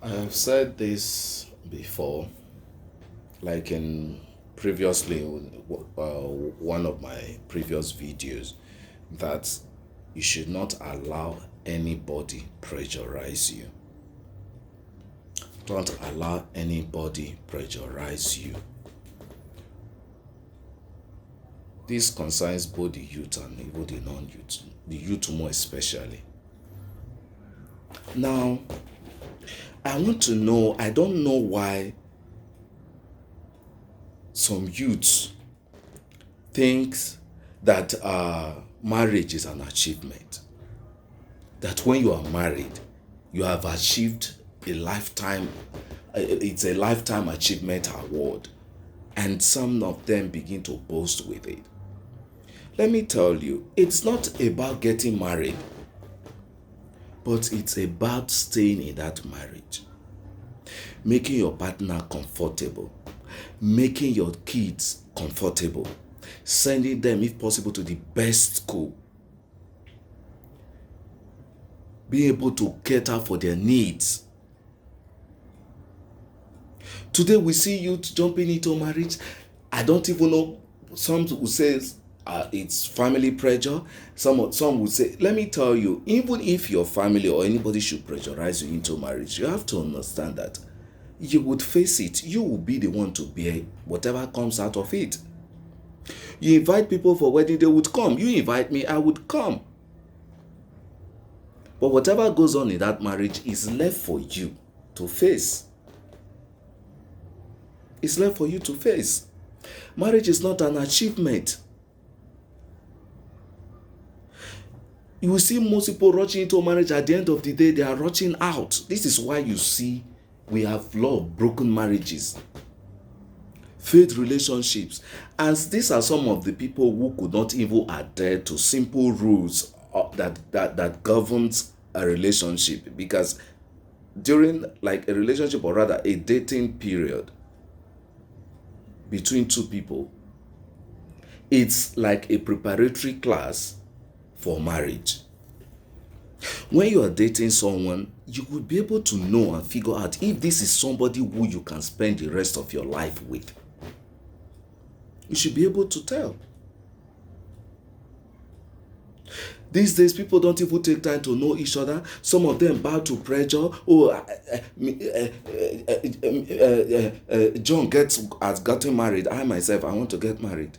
I have said this before, like in previously, one of my previous videos, that you should not allow anybody pressurize you. Don't allow anybody pressurize you. This concerns both the youth and even the non-youth, the youth more especially. Now, I want to know, I don't know why some youths think that marriage is an achievement. That when you are married, you have achieved a lifetime, it's a lifetime achievement award. And some of them begin to boast with it. Let me tell you, it's not about getting married, but it's about staying in that marriage, making your partner comfortable, making your kids comfortable, sending them, if possible, to the best school, being able to cater for their needs. Today we see youth jumping into marriage. I don't even know. Some will say it's family pressure. Some would say, let me tell you, even if your family or anybody should pressurize you into marriage, you have to understand that you would face it. You will be the one to bear whatever comes out of it. You invite people for wedding, they would come. You invite me, I would come. But whatever goes on in that marriage is left for you to face. It's left for you to face. Marriage is not an achievement. You will see most people rushing into marriage. At the end of the day, they are rushing out. This is why you see we have a lot of broken marriages, failed relationships. And these are some of the people who could not even adhere to simple rules that governs a relationship. Because during like a relationship, or rather a dating period between two people, it's like a preparatory class for marriage. When you are dating someone, you will be able to know and figure out if this is somebody who you can spend the rest of your life with. You should be able to tell. These days, people don't even take time to know each other. Some of them bow to pressure. John has gotten married. I myself, I want to get married.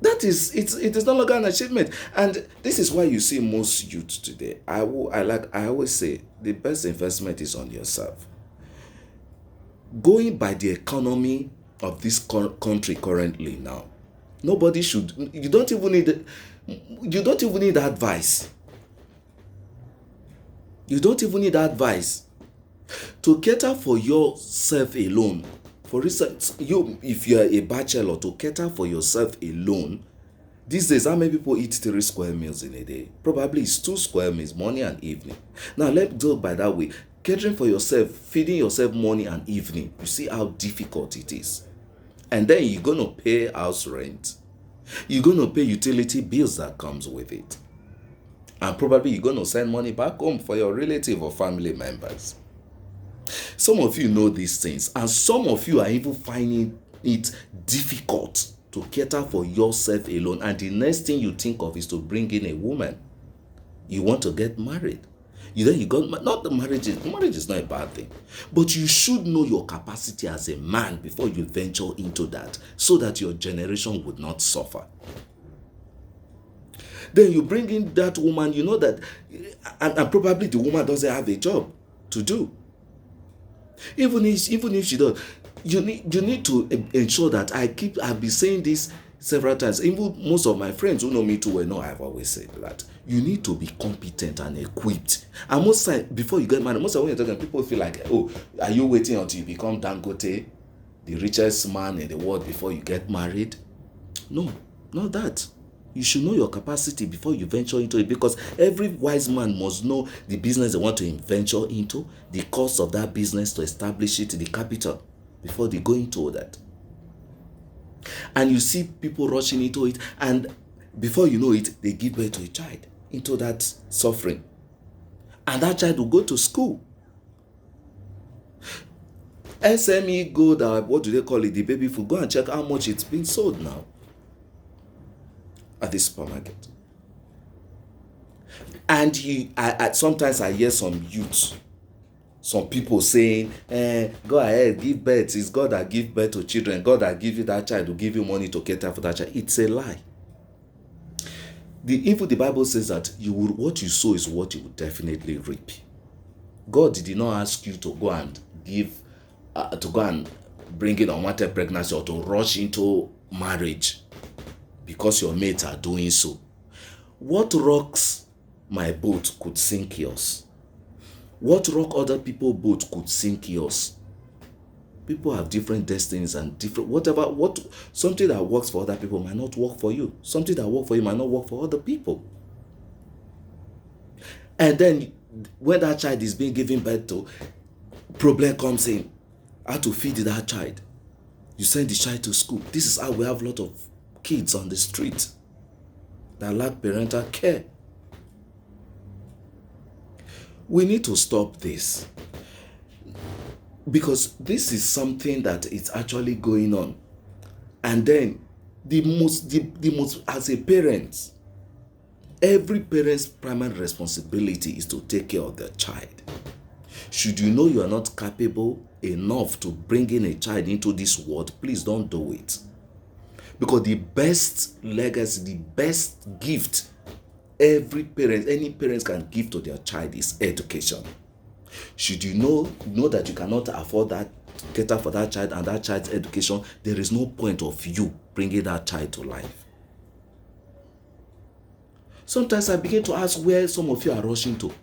It is no longer an achievement. And this is why you see most youth today. I always say, the best investment is on yourself. Going by the economy of this country currently now, nobody should, you don't even need advice. You don't even need advice to cater for yourself alone. For instance, if you are a bachelor, to cater for yourself alone, these days, how many people eat 3 square meals in a day? Probably it's 2 square meals, morning and evening. Now, let's do it by that way. Catering for yourself, feeding yourself morning and evening. You see how difficult it is. And then you're going to pay house rent. You're going to pay utility bills that comes with it. And probably you're going to send money back home for your relative or family members. Some of you know these things, and some of you are even finding it difficult to cater for yourself alone. And the next thing you think of is to bring in a woman. You want to get married. Not the marriage is not a bad thing, but you should know your capacity as a man before you venture into that, so that your generation would not suffer. Then you bring in that woman, you know that, and probably the woman doesn't have a job to do. Even if she does, you need to ensure that I've been saying this several times. Even most of my friends who know me too well know I've always said that you need to be competent and equipped. And most times, before you get married, most of when you're talking, people feel like, oh, are you waiting until you become Dangote, the richest man in the world, before you get married? No, not that. You should know your capacity before you venture into it, because every wise man must know the business they want to venture into, the cost of that business to establish it, the capital, before they go into that. And you see people rushing into it, and before you know it, they give birth to a child into that suffering. And that child will go to school. SME Gold, what do they call it? The baby food. Go and check how much it's been sold now at the supermarket. And sometimes I hear some youths, some people saying, go ahead, give birth. It's God that gives birth to children. God that give you that child will give you money to cater for that child. It's a lie. Even the Bible says that what you sow is what you will definitely reap. God did not ask you to go and bring in unwanted pregnancy or to rush into marriage because your mates are doing so. What rocks my boat could sink yours. What rock other people's boat could sink yours. People have different destinies and different something that works for other people might not work for you. Something that works for you might not work for other people. And then when that child is being given birth to, problem comes in. How to feed that child. You send the child to school. This is how we have a lot of kids on the street that lack parental care. We need to stop this, because this is something that is actually going on. And then the most as a parent, every parent's primary responsibility is to take care of their child. Should you know you are not capable enough to bring in a child into this world, please don't do it. Because the best legacy, the best gift any parents can give to their child is education. Should you know that you cannot afford that, cater for that child and that child's education, there is no point of you bringing that child to life. Sometimes I begin to ask where some of you are rushing to.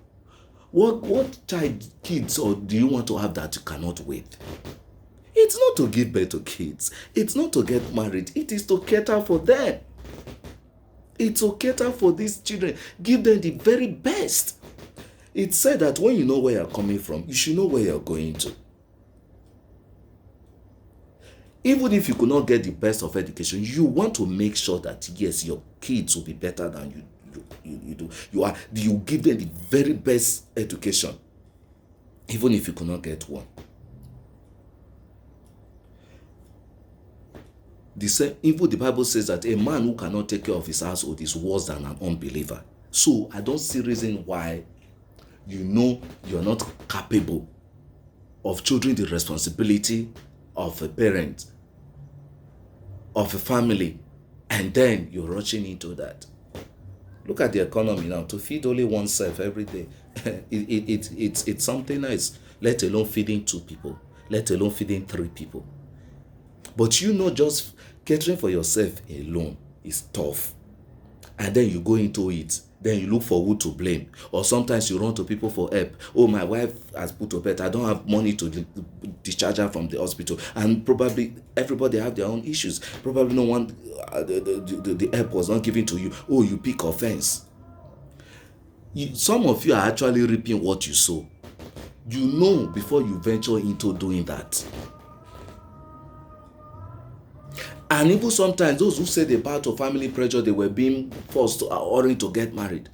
What kids or do you want to have that you cannot wait? It's not to give birth to kids. It's not to get married. It is to cater for them. It's to cater for these children. Give them the very best. It's said that when you know where you're coming from, you should know where you're going to. Even if you could not get the best of education, you want to make sure that, yes, your kids will be better than you do. You give them the very best education, even if you could not get one. Even the Bible says that a man who cannot take care of his household is worse than an unbeliever. So I don't see reason why you're not capable of children the responsibility of a parent, of a family, and then you're rushing into that. Look at the economy now. To feed only oneself every day, it's something else, let alone feeding 2 people, let alone feeding 3 people. But just catering for yourself alone is tough. And then you go into it. Then you look for who to blame. Or sometimes you run to people for help. Oh, my wife has put to bed. I don't have money to discharge her from the hospital. And probably everybody have their own issues. Probably no one, the help was not given to you. Oh, you pick offense. Some of you are actually reaping what you sow. You know before you venture into doing that. And even sometimes those who said about family pressure, they were being forced to hurry to get married.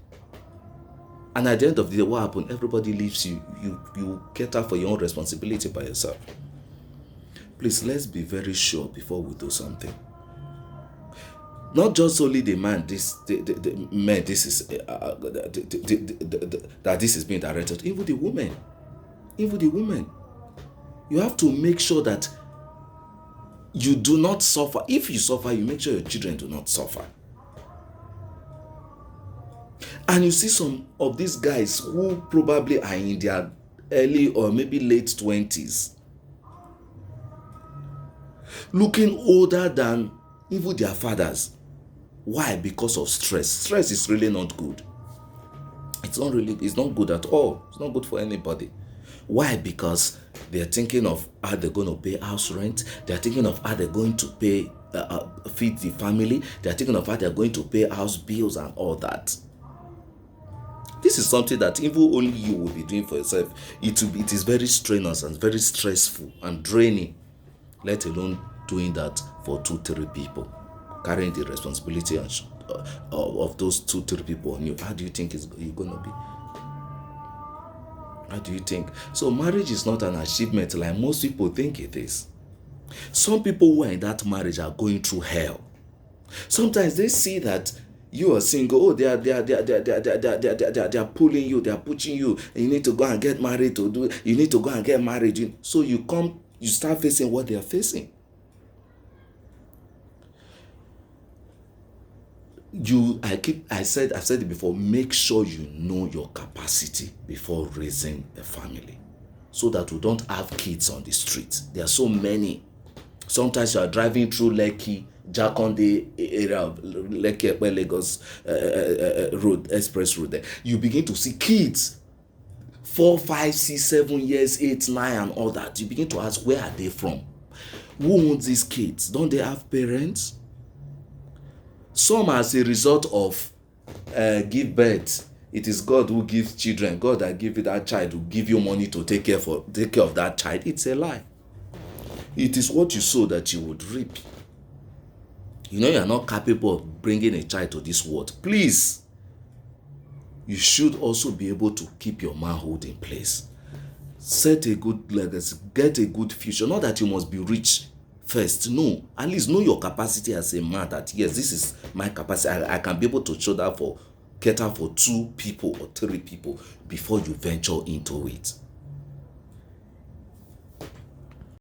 And at the end of the day, what happened? Everybody leaves you. You cater for your own responsibility by yourself. Please, let's be very sure before we do something. Not just only the man. The men. This is that this is being directed. Even the women. You have to make sure that you do not suffer. If you suffer, you make sure your children do not suffer. And you see some of these guys who probably are in their early or maybe late 20s, looking older than even their fathers. Why? Because of stress. Stress is really not good. It's not good at all. It's not good for anybody. Why? Because they're thinking of how they're going to pay house rent. They're thinking of how they're going to pay, feed the family. They're thinking of how they're going to pay house bills and all that. This is something that even only you will be doing for yourself. It is very strenuous and very stressful and draining, let alone doing that for 2-3 people, carrying the responsibility of those 2-3 people on you. How do you think you're going to be? How do you think? So marriage is not an achievement like most people think it is. Some people who are in that marriage are going through hell. Sometimes they see that you are single. Oh, they are pulling you, they are pushing you. You need to go and get married to do. You need to go and get married. So you start facing what they are facing. I've said it before. Make sure you know your capacity before raising a family, so that we don't have kids on the street. There are so many. Sometimes you are driving through Lekki, Jakonde area of Lekki Epe Lagos road, express road. There, you begin to see kids, 4, 5, 6, 7 years, 8, 9, and all that. You begin to ask, where are they from? Who owns these kids? Don't they have parents? Some as a result of give birth. It is God who gives children. God that give you that child will give you money to take care of that child. It's a lie. It is what you sow that you would reap. You know you are not capable of bringing a child to this world. Please, you should also be able to keep your manhood in place. Set a good legacy. Get a good future. Not that you must be rich first. No. At least know your capacity as a man, that yes, this is my capacity. I can be able to cater for 2 people or 3 people before you venture into it.